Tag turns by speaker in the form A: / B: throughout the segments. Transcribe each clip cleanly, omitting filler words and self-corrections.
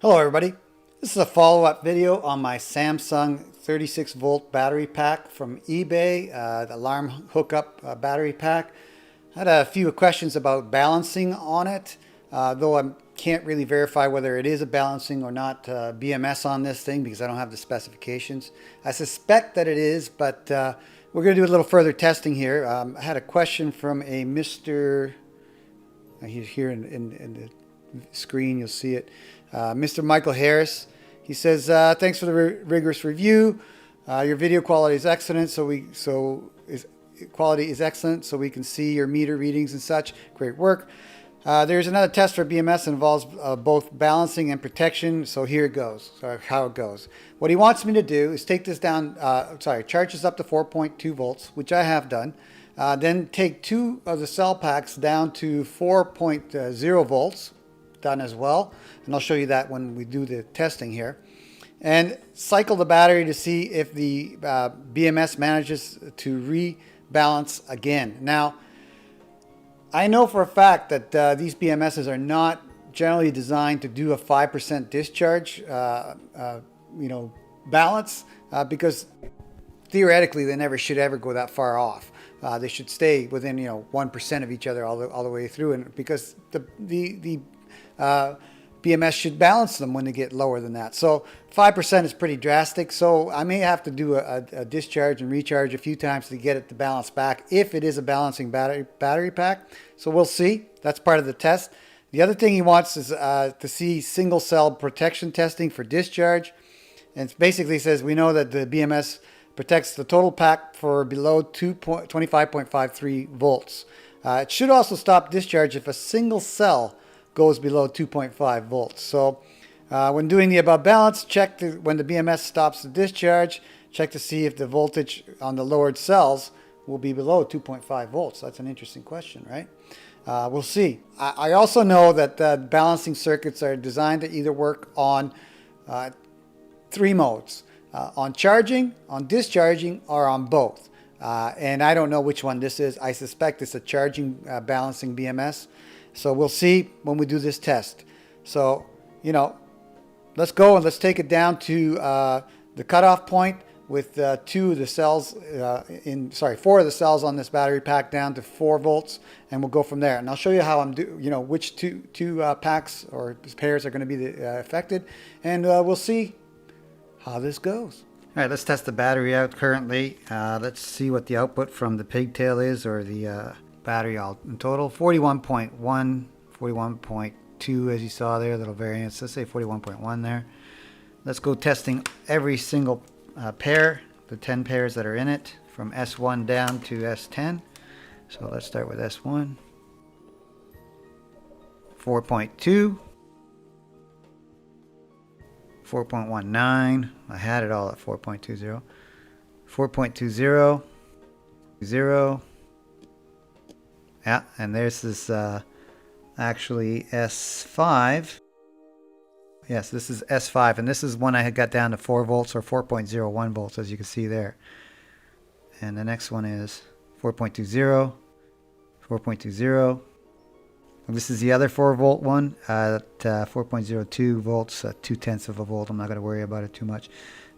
A: Hello everybody, this is a follow-up video on my Samsung 36 volt battery pack from eBay, the alarm hookup battery pack. I had a few questions about balancing on it, though I can't really verify whether it is a balancing or not BMS on this thing because I don't have the specifications. I suspect that it is, but we're going to do a little further testing here. I had a question from a Mr. He's here in the screen, you'll see it. Mr. Michael Harris. He says, thanks for the rigorous review. Your video quality is excellent, quality is excellent, so we can see your meter readings and such. Great work. There's another test for BMS that involves both balancing and protection. So here it goes. How it goes. What he wants me to do is take this down. Charge this up to 4.2 volts, which I have done. Then take two of the cell packs down to 4.0 volts. Done as well, and I'll show you that when we do the testing here, and cycle the battery to see if the BMS manages to rebalance again. Now, I know for a fact that these BMSs are not generally designed to do a 5% discharge balance, because theoretically they never should ever go that far off. They should stay within 1% of each other all the way through, and because the BMS should balance them when they get lower than that. So 5% is pretty drastic. So I may have to do a discharge and recharge a few times to get it to balance back if it is a balancing battery pack. So we'll see. That's part of the test. The other thing he wants is to see single cell protection testing for discharge. And it basically says we know that the BMS protects the total pack for below 25.53 volts. It should also stop discharge if a single cell goes below 2.5 volts. So when doing the above balance, check when the BMS stops the discharge, check to see if the voltage on the lowered cells will be below 2.5 volts. That's an interesting question, right? We'll see. I also know that balancing circuits are designed to either work on three modes: on charging, on discharging, or on both. And I don't know which one this is. I suspect it's a charging balancing BMS. So we'll see when we do this test. So, let's go and let's take it down to the cutoff point with four of the cells on this battery pack down to 4 volts, and we'll go from there. And I'll show you how I'm which two packs or pairs are going to be affected, and we'll see how this goes. All right, let's test the battery out currently. Let's see what the output from the pigtail is, or the battery all in total. 41.1, 41.2 as you saw there, little variance. Let's say 41.1 there. Let's go testing every single pair, the 10 pairs that are in it, from S1 down to S10. So let's start with S1. 4.2. 4.19. I had it all at 4.20. 4.20. 0. Yeah, and there's this actually S5. Yes, this is S5, and this is one I had got down to 4 volts or 4.01 volts, as you can see there. And the next one is 4.20, 4.20. And this is the other 4 volt one at 4.02 volts, 0.2 of a volt. I'm not going to worry about it too much.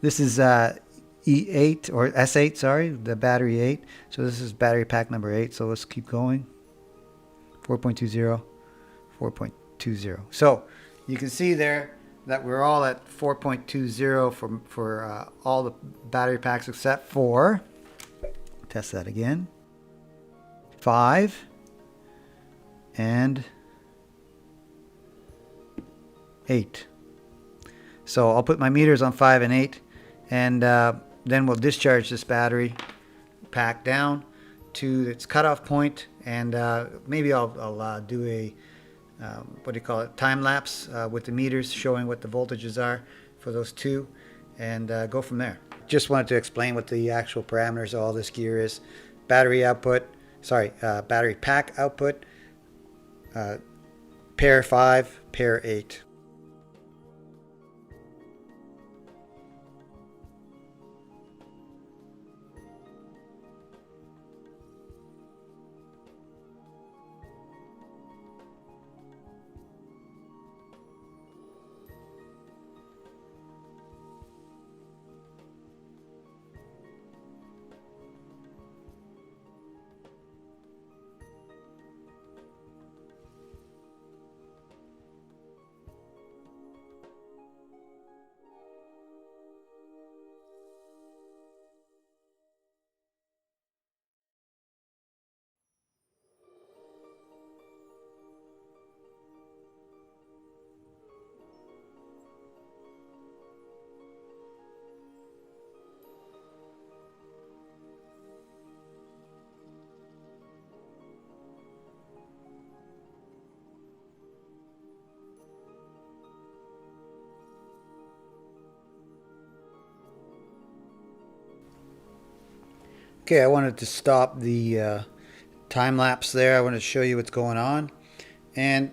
A: This is E8 or S8, sorry, the battery 8. So this is battery pack number 8. So let's keep going. 4.20, 4.20. So you can see there that we're all at 4.20 for all the battery packs except for, test that again, 5 and 8. So I'll put my meters on 5 and 8, and then we'll discharge this battery pack down to its cutoff point, and maybe I'll do a time lapse with the meters showing what the voltages are for those two, and go from there. Just wanted to explain what the actual parameters of all this gear is. Battery pack output, pair 5, pair 8. Okay, I wanted to stop the time lapse there. I wanted to show you what's going on. And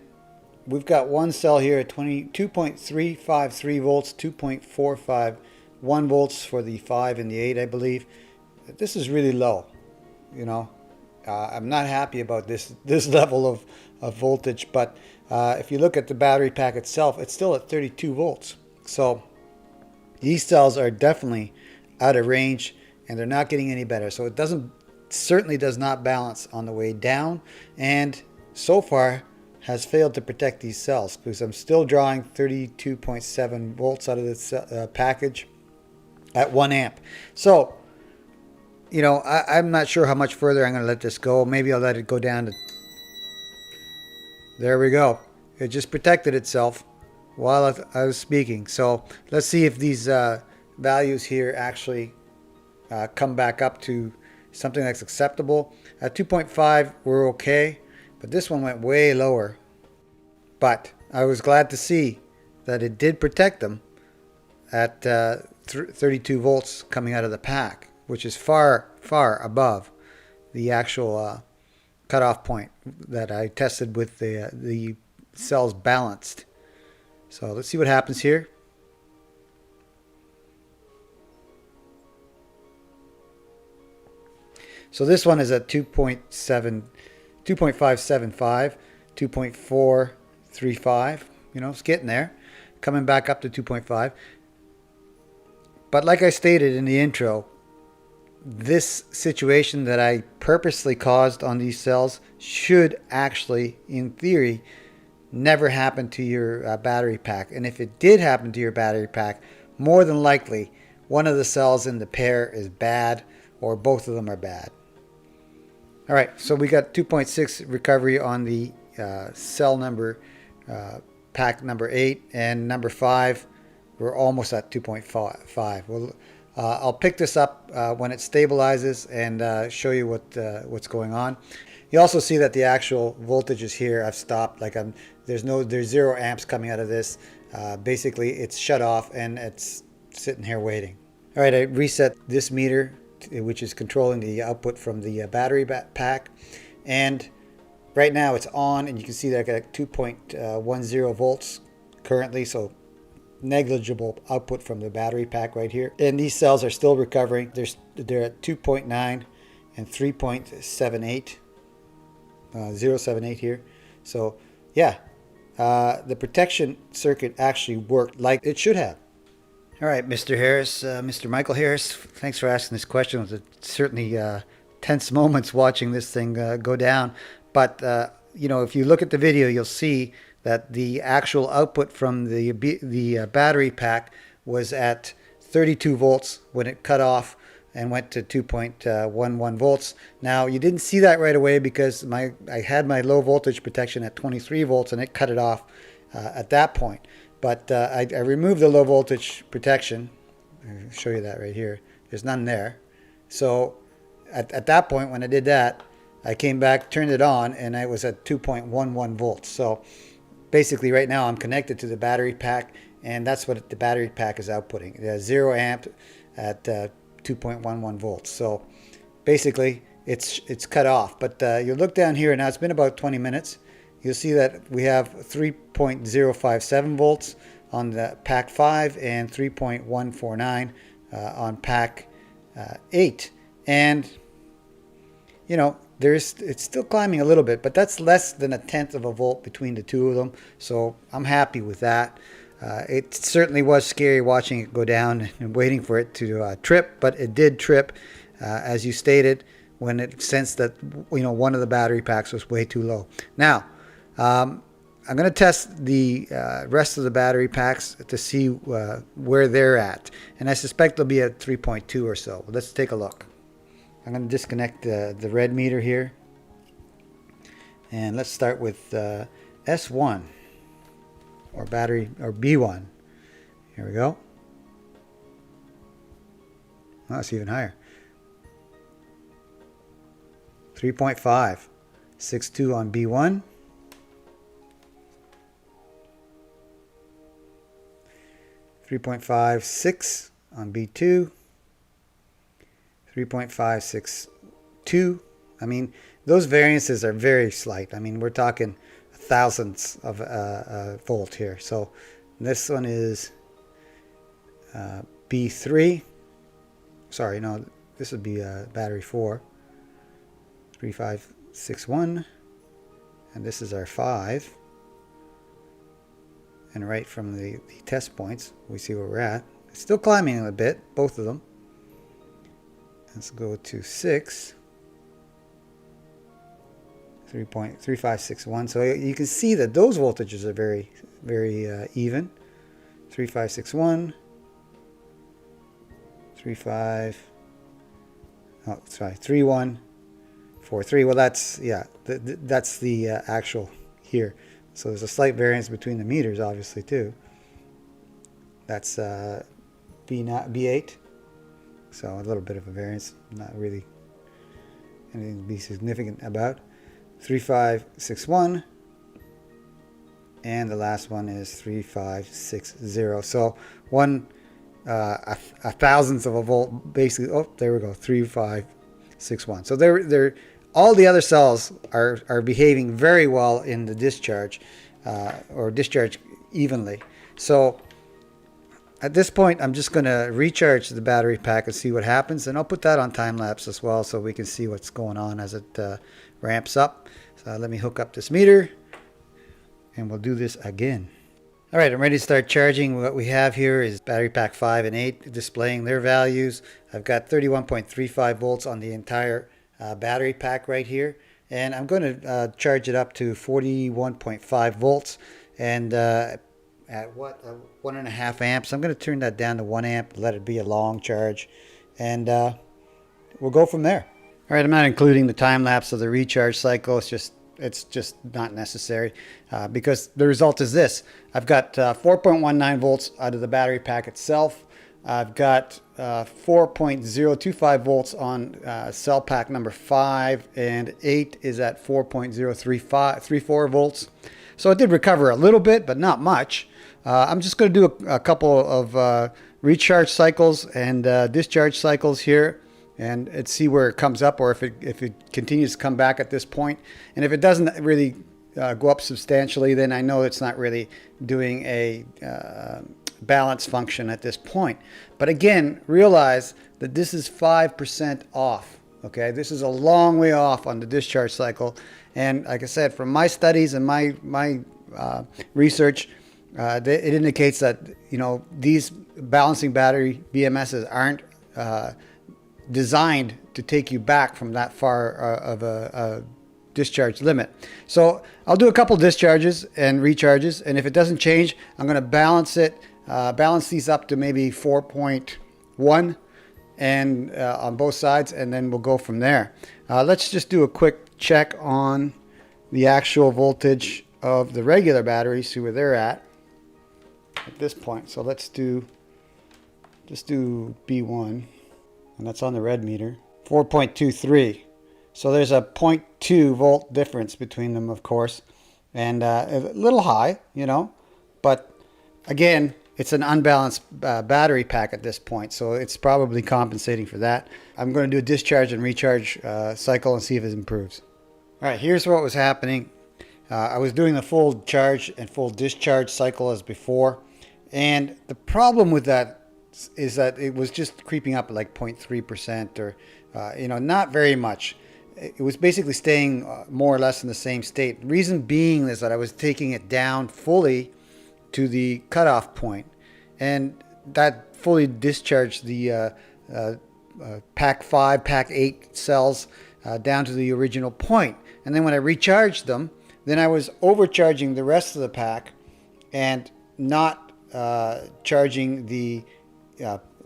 A: we've got one cell here at 22.353 volts, 2.451 volts for the 5 and the 8, I believe. This is really low, you know. I'm not happy about this level of voltage, but if you look at the battery pack itself, it's still at 32 volts. So these cells are definitely out of range, and they're not getting any better. So it certainly does not balance on the way down, and so far has failed to protect these cells, because I'm still drawing 32.7 volts out of this package at 1 amp. So, you know, I'm not sure how much further I'm going to let this go. Maybe I'll let it go down to... There we go. It just protected itself while I was speaking. So let's see if these values here actually come back up to something that's acceptable. At 2.5 we're okay, but this one went way lower. But I was glad to see that it did protect them at 32 volts coming out of the pack, which is far above the actual cutoff point that I tested with the cells balanced. So let's see what happens here. So this one is at 2.575, 2.435. You know, it's getting there, coming back up to 2.5. But like I stated in the intro, this situation that I purposely caused on these cells should actually, in theory, never happen to your battery pack. And if it did happen to your battery pack, more than likely one of the cells in the pair is bad, or both of them are bad. All right, so we got 2.6 recovery on the cell number, pack number 8, and number 5, we're almost at 2.5. Well, I'll pick this up when it stabilizes and show you what's going on. You also see that the actual voltages here I've stopped. Like there's 0 amps coming out of this. Basically, it's shut off and it's sitting here waiting. All right, I reset this meter, which is controlling the output from the battery pack, and right now it's on, and you can see that I got 2.10 volts currently, so negligible output from the battery pack right here. And these cells are still recovering. They're at 2.9 and 3.78, 078 here. So yeah, the protection circuit actually worked like it should have. All right, Mr. Harris, Mr. Michael Harris, thanks for asking this question. It was certainly tense moments watching this thing go down. But, you know, if you look at the video, you'll see that the actual output from the battery pack was at 32 volts when it cut off and went to 2.11 volts. Now, you didn't see that right away because I had my low voltage protection at 23 volts and it cut it off at that point. But I removed the low voltage protection. I'll show you that right here. There's none there. So at that point, when I did that, I came back, turned it on, and I was at 2.11 volts. So basically right now I'm connected to the battery pack, and that's what the battery pack is outputting. It has 0 amp at 2.11 volts. So basically it's cut off. But you look down here, now it's been about 20 minutes. You'll see that we have 3.057 volts on the pack 5 and 3.149 on pack 8. And, you know, it's still climbing a little bit, but that's less than 1/10 of a volt between the two of them. So I'm happy with that. It certainly was scary watching it go down and waiting for it to trip, but it did trip, as you stated, when it sensed that, you know, one of the battery packs was way too low. Now, I'm going to test the rest of the battery packs to see where they're at. And I suspect they'll be at 3.2 or so. Let's take a look. I'm going to disconnect the red meter here. And let's start with S1 or battery or B1. Here we go. Oh, that's even higher. 3.5. 6.2 on B1. 3.56 on B2, 3.562. I mean, those variances are very slight. I mean, we're talking thousandths of a volt here. So this one is B3. Sorry, no, this would be battery 4. 3561. And this is our 5. And right from the test points, we see where we're at. It's still climbing a bit, both of them. Let's go to 6. 3.3561. So you can see that those voltages are very, very even. 3561. 3143. Well, that's, yeah, that's the actual here. So there's a slight variance between the meters, obviously, too. That's B8. So a little bit of a variance, not really anything to be significant about. 3561. And the last one is 3560. So a thousandth of a volt, basically. Oh, there we go, 3561. So they're all the other cells are behaving very well in the discharge, or discharge evenly. So at this point, I'm just going to recharge the battery pack and see what happens, and I'll put that on time lapse as well, so we can see what's going on as it ramps up. So let me hook up this meter, and we'll do this again. All right, I'm ready to start charging. What we have here is battery pack 5 and 8 displaying their values. I've got 31.35 volts on the entire battery pack right here, and I'm going to charge it up to 41.5 volts, and at 1.5 amps, I'm going to turn that down to 1 amp, let it be a long charge, and we'll go from there. All right, I'm not including the time lapse of the recharge cycle. It's just not necessary, because the result is this. I've got 4.19 volts out of the battery pack itself. I've got 4.025 volts on cell pack number 5, and 8 is at 4.034 volts. So it did recover a little bit, but not much. I'm just going to do a couple of recharge cycles and discharge cycles here, and see where it comes up, or if it continues to come back at this point. And if it doesn't really go up substantially, then I know it's not really doing a balance function at this point. But again, realize that this is 5% off. Okay, this is a long way off on the discharge cycle, and like I said, from my studies and my research, it indicates that, you know, these balancing battery BMSs aren't designed to take you back from that far of a discharge limit. So I'll do a couple discharges and recharges, and if it doesn't change, I'm going to balance these up to maybe 4.1 and on both sides, and then we'll go from there. Let's just do a quick check on the actual voltage of the regular batteries, see where they're at this point. So let's just do B1, and that's on the red meter, 4.23. So there's a 0.2 volt difference between them, of course, and a little high, you know, but again, it's an unbalanced battery pack at this point, so it's probably compensating for that. I'm going to do a discharge and recharge cycle and see if it improves. All right, here's what was happening. I was doing the full charge and full discharge cycle as before, and the problem with that is that it was just creeping up at like 0.3%, or you know, not very much. It was basically staying more or less in the same state. The reason being is that I was taking it down fully to the cutoff point, and that fully discharged the pack 5, pack 8 cells down to the original point. And then when I recharged them, then I was overcharging the rest of the pack and not charging the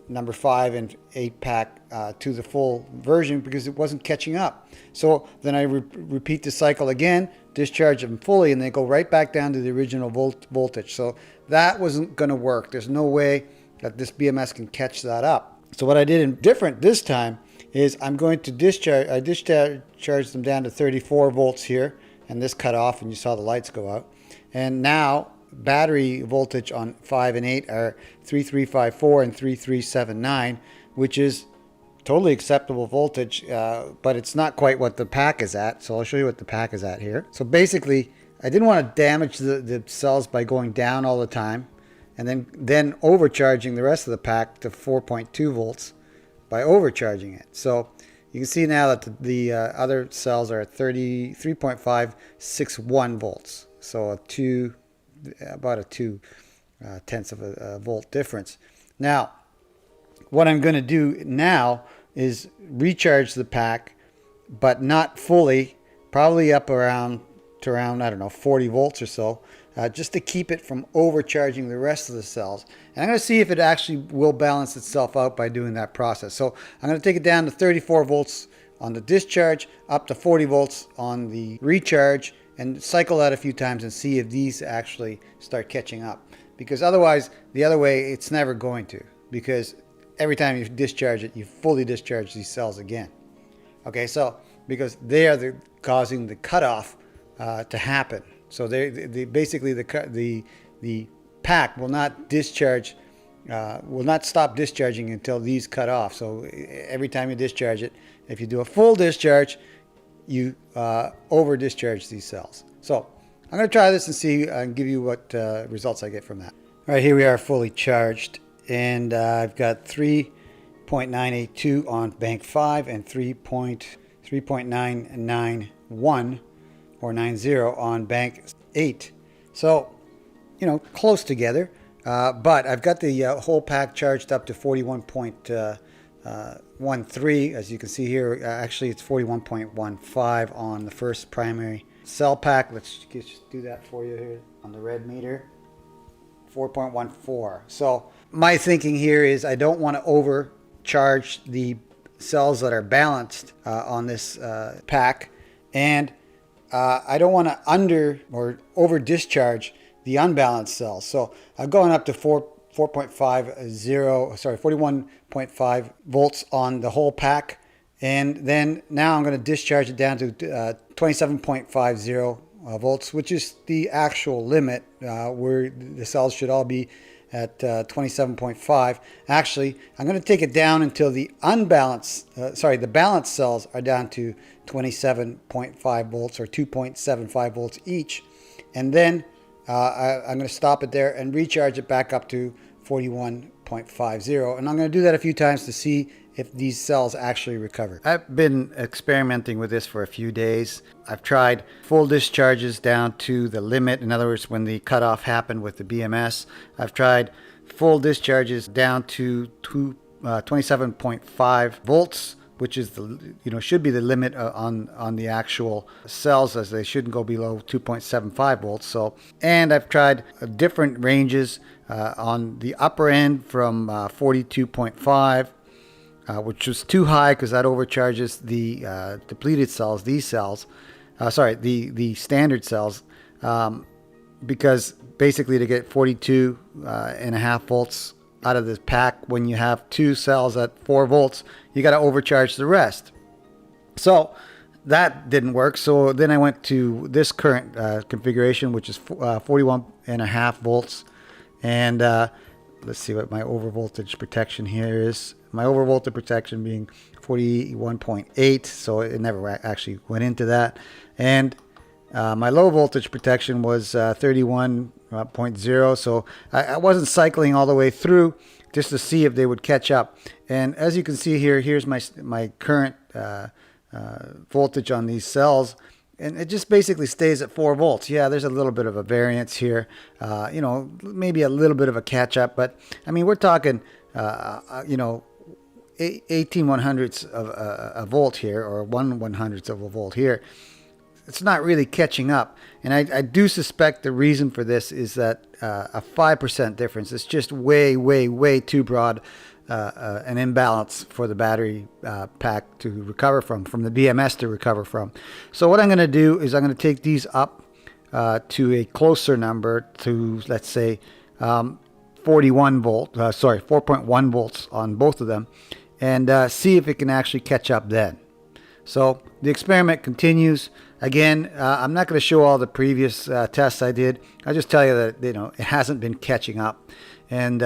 A: number 5 and 8 pack to the full version, because it wasn't catching up. So then I repeat the cycle again, discharge them fully, and they go right back down to the original voltage. So that wasn't going to work. There's no way that this BMS can catch that up. So what I did different this time is I'm going to discharge them down to 34 volts here, and this cut off, and you saw the lights go out. And now battery voltage on 5 and 8 are 3354 and 3379, which is totally acceptable voltage, but it's not quite what the pack is at. So I'll show you what the pack is at here. So basically, I didn't want to damage the cells by going down all the time and then overcharging the rest of the pack to 4.2 volts by overcharging it. So you can see now that the other cells are at 33.561 volts. So about a 2 tenths of a volt difference. Now, what I'm going to do now is recharge the pack, but not fully, probably up around to around, I don't know, 40 volts or so, just to keep it from overcharging the rest of the cells. And I'm going to see if it actually will balance itself out by doing that process. So I'm going to take it down to 34 volts on the discharge, up to 40 volts on the recharge, and cycle that a few times and see if these actually start catching up. Because otherwise, the other way, it's never going to. Because every time you discharge it, you fully discharge these cells again. Okay, so because they are causing the cutoff to happen. So they basically the pack will not discharge, will not stop discharging until these cut off. So every time you discharge it, if you do a full discharge, you over discharge these cells. So I'm going to try this and see and give you what results I get from that. All right, here we are fully charged, and I've got 3.982 on bank 5 and 3.991 or 90 on bank 8. So, you know, close together, but I've got the whole pack charged up to 41.13. As you can see here, actually it's 41.15 on the first primary cell pack. Let's just do that for you here on the red meter. 4.14. So my thinking here is I don't want to overcharge the cells that are balanced on this pack, and I don't want to over discharge the unbalanced cells. So I'm going up to 41.5 volts on the whole pack, and then now I'm going to discharge it down to 27.50 volts, which is the actual limit where the cells should all be at 27.5. Actually, I'm going to take it down until the the balanced cells are down to 27.5 volts or 2.75 volts each. And then I'm going to stop it there and recharge it back up to 41.50. And I'm going to do that a few times to see if these cells actually recover. I've been experimenting with this for a few days. I've tried full discharges down to the limit. In other words, when the cutoff happened with the BMS. I've tried full discharges down to 27.5 volts, which is should be the limit on the actual cells, as they shouldn't go below 2.75 volts. So, and I've tried different ranges on the upper end from 42.5. Which was too high because that overcharges the depleted cells, the standard cells, because basically to get 42.5 volts out of this pack, when you have two cells at 4 volts, you got to overcharge the rest. So that didn't work. So then I went to this current configuration, which is 41.5 volts, and let's see what my overvoltage protection here is. My overvoltage protection being 41.8, so it never actually went into that. And my low voltage protection was 31.0, so I wasn't cycling all the way through just to see if they would catch up. And as you can see here, here's my current voltage on these cells. And it just basically stays at 4 volts. Yeah, there's a little bit of a variance here. Maybe a little bit of a catch up. But, I mean, we're talking, 18/100ths of a volt here, or 1/100th of a volt here. It's not really catching up. And I do suspect the reason for this is that a 5% difference is just way, way, way too broad an imbalance for the battery pack to recover from the BMS to recover from. So what I'm going to do is I'm going to take these up to a closer number, to, let's say, 4.1 volts on both of them, and see if it can actually catch up then. So the experiment continues. Again, I'm not going to show all the previous tests I did. I'll just tell you that it hasn't been catching up, and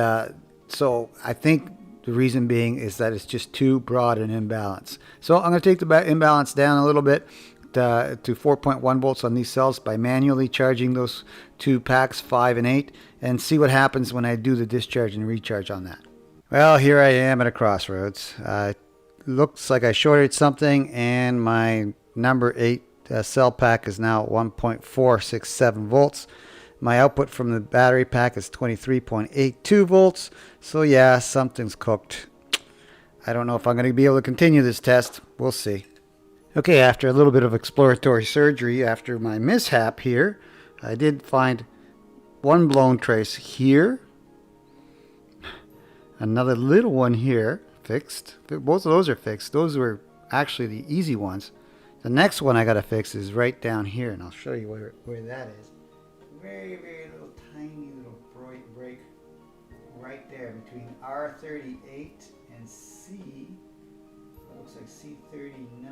A: so I think The reason being is that it's just too broad an imbalance. So I'm going to take the imbalance down a little bit to 4.1 volts on these cells by manually charging those two packs, 5 and 8, and see what happens when I do the discharge and recharge on that. Well, here I am at a crossroads. Looks like I shorted something, and my number 8 cell pack is now 1.467 volts. My output from the battery pack is 23.82 volts. So yeah, something's cooked. I don't know if I'm going to be able to continue this test. We'll see. Okay, after a little bit of exploratory surgery after my mishap here, I did find one blown trace here. Another little one here, fixed. Both of those are fixed. Those were actually the easy ones. The next one I got to fix is right down here, and I'll show you where that is. Very, very little, tiny little break right there between R38 and C. It looks like C39.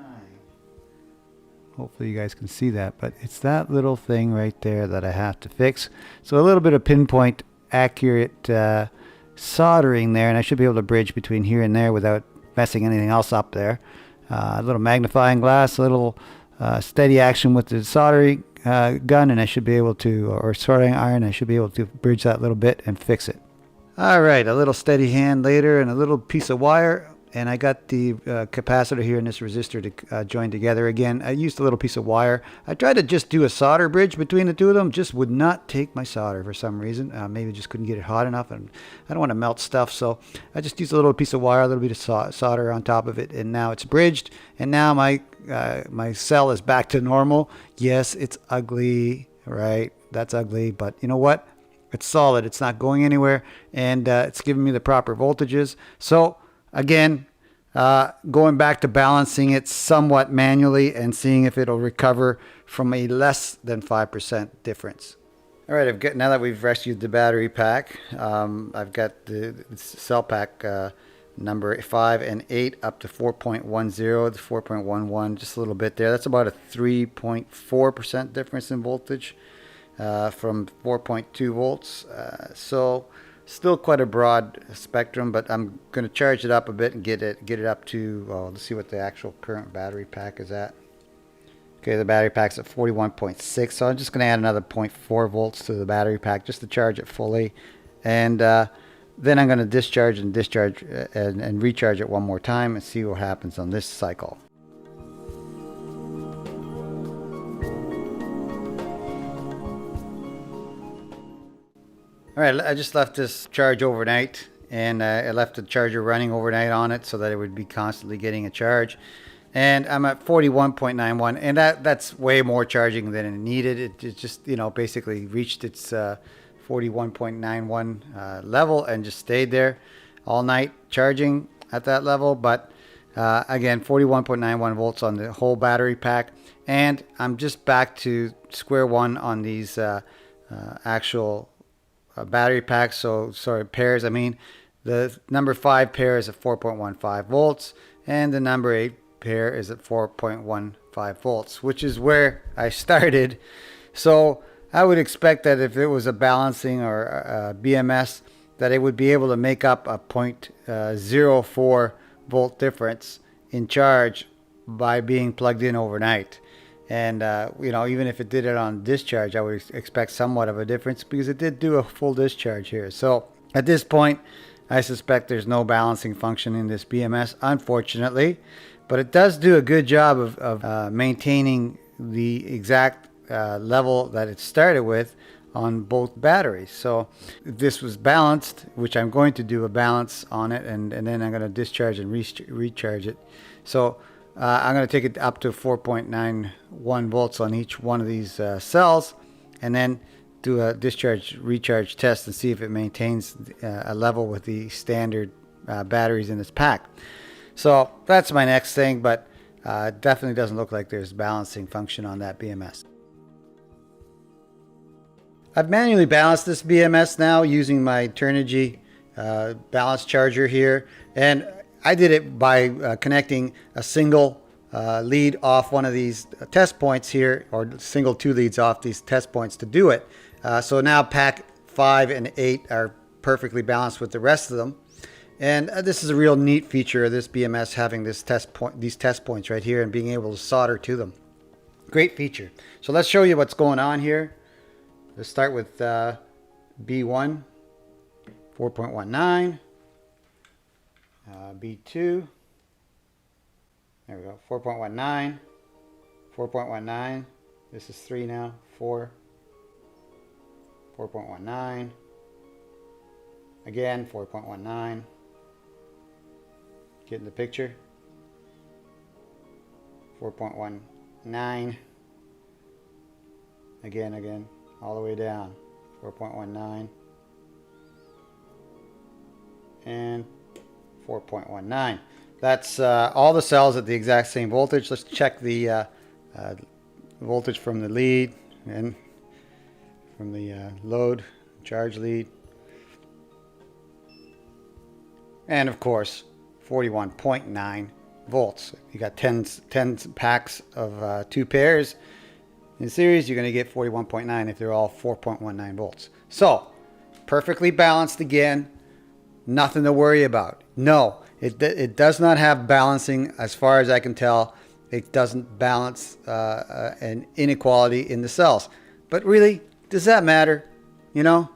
A: Hopefully you guys can see that, but it's that little thing right there that I have to fix. So a little bit of pinpoint accurate soldering there, and I should be able to bridge between here and there without messing anything else up there. A little magnifying glass, a little steady action with the soldering gun, and I should be able to, or soldering iron, I should be able to bridge that little bit and fix it. Alright, a little steady hand later and a little piece of wire, and I got the capacitor here and this resistor to join together again. I used a little piece of wire. I tried to just do a solder bridge between the two of them, just would not take my solder for some reason. Maybe just couldn't get it hot enough, and I don't want to melt stuff, so I just used a little piece of wire, a little bit of solder on top of it, and now it's bridged, and now my cell is back to normal. Yes, it's ugly, right? That's ugly, but you know what? It's solid. It's not going anywhere, and it's giving me the proper voltages. So again, going back to balancing it somewhat manually and seeing if it'll recover from a less than 5% difference. All right, now that we've rescued the battery pack, I've got the cell pack number 5 and 8 up to 4.10, the 4.11, just a little bit there. That's about a 3.4% difference in voltage from 4.2 volts. So still quite a broad spectrum, but I'm going to charge it up a bit and get it up to, well, let's see what the actual current battery pack is at. Okay, the battery pack's at 41.6, so I'm just going to add another 0.4 volts to the battery pack just to charge it fully. And then I'm going to discharge and recharge it one more time and see what happens on this cycle. All right, I just left this charge overnight, and I left the charger running overnight on it so that it would be constantly getting a charge. And I'm at 41.91, and that's way more charging than it needed. It just, you know, basically reached its 41.91 level and just stayed there all night charging at that level. But again, 41.91 volts on the whole battery pack, and I'm just back to square one on these actual battery packs. So sorry, pairs. I mean, the number 5 pair is at 4.15 volts, and the number 8 pair is at 4.15 volts, which is where I started. So I would expect that if it was a balancing or a BMS, that it would be able to make up a 0.04 volt difference in charge by being plugged in overnight. And you know, even if it did it on discharge, I would expect somewhat of a difference because it did do a full discharge here. So at this point, I suspect there's no balancing function in this BMS, unfortunately, but it does do a good job of maintaining the exact level that it started with on both batteries. So if this was balanced, which I'm going to do a balance on it, and then I'm going to discharge and recharge it. So I'm going to take it up to 4.91 volts on each one of these cells, and then do a discharge recharge test and see if it maintains a level with the standard batteries in this pack. So that's my next thing, but definitely doesn't look like there's balancing function on that BMS. I've manually balanced this BMS now using my Turnigy balance charger here, and I did it by connecting a single lead off one of these test points here, or single 2 leads off these test points to do it. So now pack 5 and 8 are perfectly balanced with the rest of them. And this is a real neat feature of this BMS, having these test points right here and being able to solder to them. Great feature. So let's show you what's going on here. Let's start with B1, 4.19, B2, there we go, 4.19, 4.19, this is 3 now, 4, 4.19, again 4.19, getting the picture, 4.19, again, all the way down, 4.19, and 4.19. That's all the cells at the exact same voltage. Let's check the voltage from the lead and from the load, charge lead. And of course, 41.9 volts. You got 10 packs of 2 pairs. In series, you're going to get 41.9 if they're all 4.19 volts. So, perfectly balanced again. Nothing to worry about. No, it does not have balancing as far as I can tell. It doesn't balance an inequality in the cells. But really, does that matter? You know,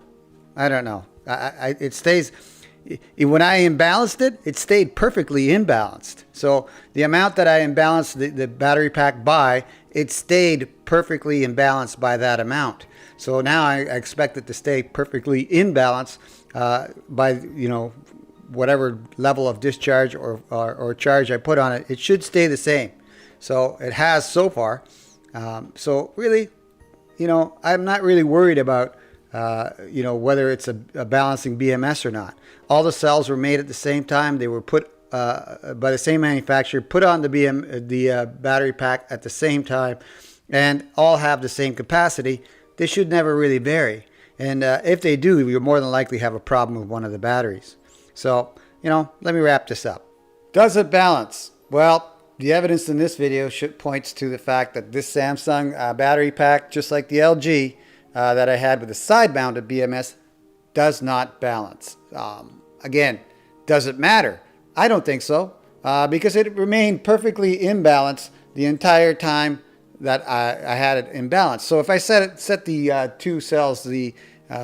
A: I don't know. It stays. When I imbalanced it, it stayed perfectly imbalanced. So the amount that I imbalanced the battery pack by, it stayed perfectly imbalanced by that amount. So now I expect it to stay perfectly in balance by, you know, whatever level of discharge or charge I put on it. It should stay the same. So it has so far. So really, you know, I'm not really worried about you know, whether it's a balancing BMS or not. All the cells were made at the same time. They were put by the same manufacturer, put on the battery pack at the same time, and all have the same capacity. They should never really vary. And if they do, you'll more than likely have a problem with one of the batteries. So, you know, let me wrap this up. Does it balance? Well, the evidence in this video points to the fact that this Samsung battery pack, just like the LG that I had with the side-mounted BMS, does not balance. Again, does it matter? I don't think so, because it remained perfectly in balance the entire time that I had it in balance. So if I set the 2 cells, the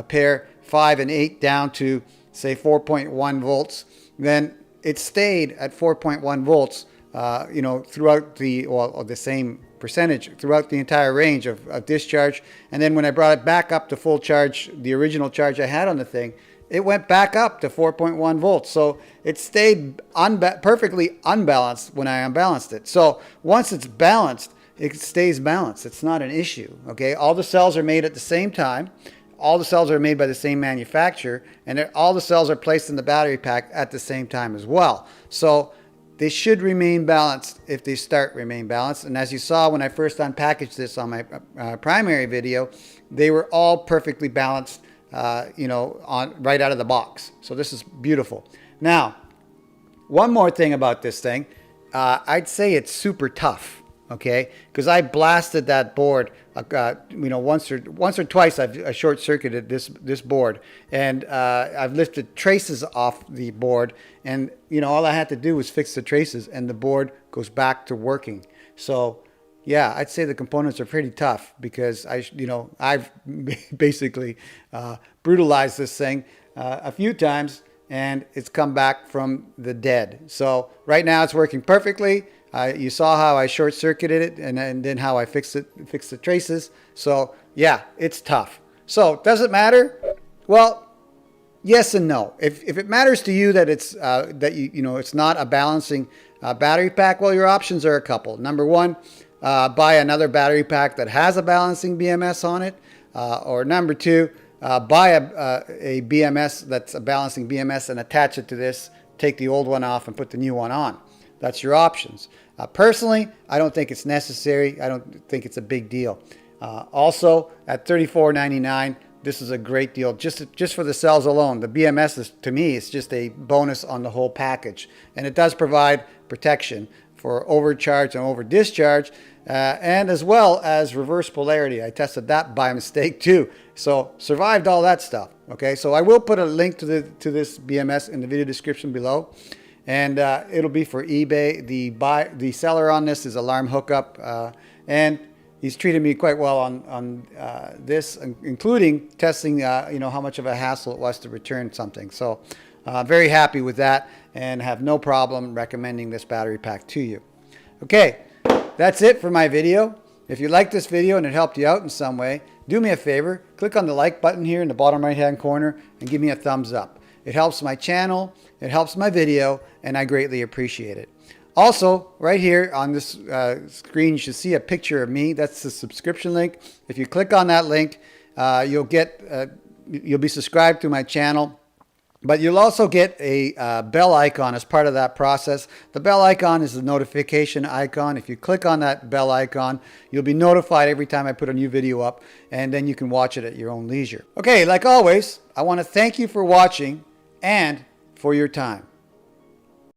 A: pair 5 and 8, down to say 4.1 volts, then it stayed at 4.1 volts, you know, throughout the same percentage throughout the entire range of discharge. And then when I brought it back up to full charge, the original charge I had on the thing, it went back up to 4.1 volts. So it stayed perfectly unbalanced when I unbalanced it. So once it's balanced, it stays balanced. It's not an issue. Okay, all the cells are made at the same time. All the cells are made by the same manufacturer, and all the cells are placed in the battery pack at the same time as well. So they should remain balanced if they remain balanced. And as you saw when I first unpackaged this on my primary video, they were all perfectly balanced, you know, right out of the box. So this is beautiful. Now, one more thing about this thing, I'd say it's super tough. Okay, because I blasted that board, you know, once or twice. I short-circuited this board, and I've lifted traces off the board, and you know, all I had to do was fix the traces, and the board goes back to working. So, yeah, I'd say the components are pretty tough because I've basically brutalized this thing a few times, and it's come back from the dead. So right now it's working perfectly. You saw how I short-circuited it and then how I fixed the traces. So yeah, it's tough. So does it matter? Well, yes and no. If it matters to you that it's it's not a balancing battery pack, well, your options are a couple. Number one, buy another battery pack that has a balancing BMS on it, or number two, buy a BMS that's a balancing BMS and attach it to this. Take the old one off and put the new one on. That's your options. Personally, I don't think it's necessary. I don't think it's a big deal. Also, at $34.99, this is a great deal just for the cells alone. The BMS, to me, is just a bonus on the whole package. And it does provide protection for overcharge and over discharge, and as well as reverse polarity. I tested that by mistake too. So survived all that stuff. Okay, so I will put a link to this BMS in the video description below, and it'll be for eBay. The seller on this is Alarm Hookup, and he's treated me quite well on this, including testing how much of a hassle it was to return something. So very happy with that, and have no problem recommending this battery pack to you. Okay, that's it for my video. If you liked this video and it helped you out in some way, do me a favor, click on the like button here in the bottom right hand corner and give me a thumbs up. It helps my channel, it helps my video, and I greatly appreciate it. Also, right here on this screen, you should see a picture of me. That's the subscription link. If you click on that link, you'll be subscribed to my channel. But you'll also get a bell icon as part of that process. The bell icon is the notification icon. If you click on that bell icon, you'll be notified every time I put a new video up, and then you can watch it at your own leisure. Okay, like always, I want to thank you for watching and for your time.